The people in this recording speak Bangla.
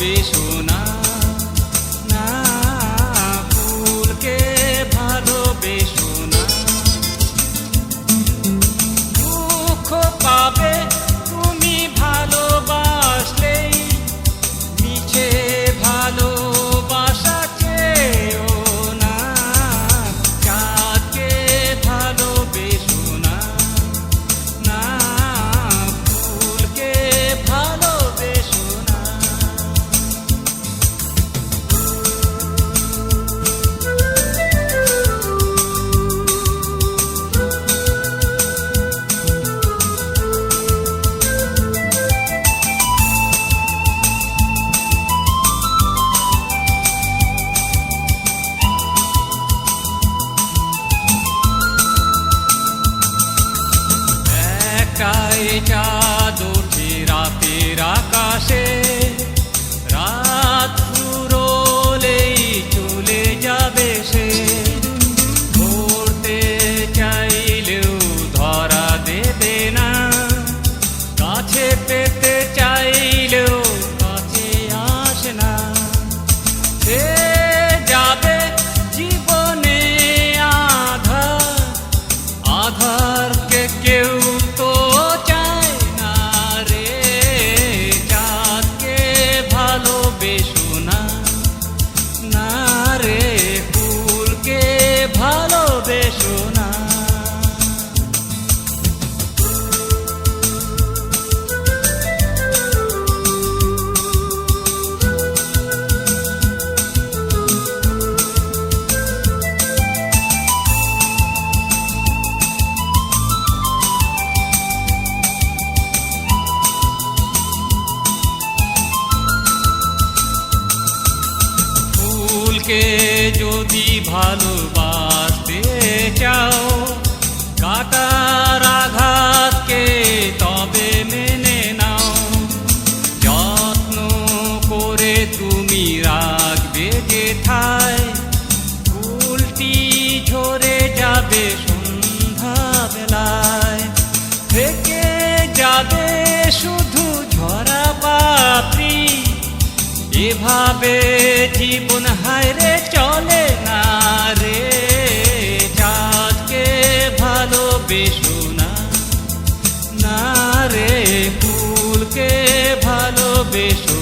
ভালোবেসো না, না ফুলকে ভালোবেসো না। দুঃখ পাবে তুমি ভালোবাসলেই, মিছে ভালোবাসা চেয়েও না। চাঁদকে ভালোবেসো না, না ফুলকে ভালোবেসো না। একাই চাঁদ ওঠে রাতের আকাশে, রাত ফুরোলেই চলে যাবে সে। ধরতে চাইলেও ধরা দেবে না, কাছে পেতে চাইলেও কাছে আসে না। সে যাবে জীবনে আধার, আধারকে কেউ তো চায় না রে। চাঁদকে ভালোবেসো না, না রে ফুলকে ভালোবেসো না। ফুলকে যদি ভালোবাসতে চাও, কাটার আঘাতকে তবে মেনে নাও। যত্ন করে তুমি রাখবে যেথায়, ফুলটি ঝরে যাবে সন্ধ্যাবেলায়। থেকে যাবে শুধু ঝরা পাপড়ি, এভাবে জীবন হায়রে চলে না রে। চাঁদকে ভালোবেসো না, না রে ফুলকে ভালোবেসো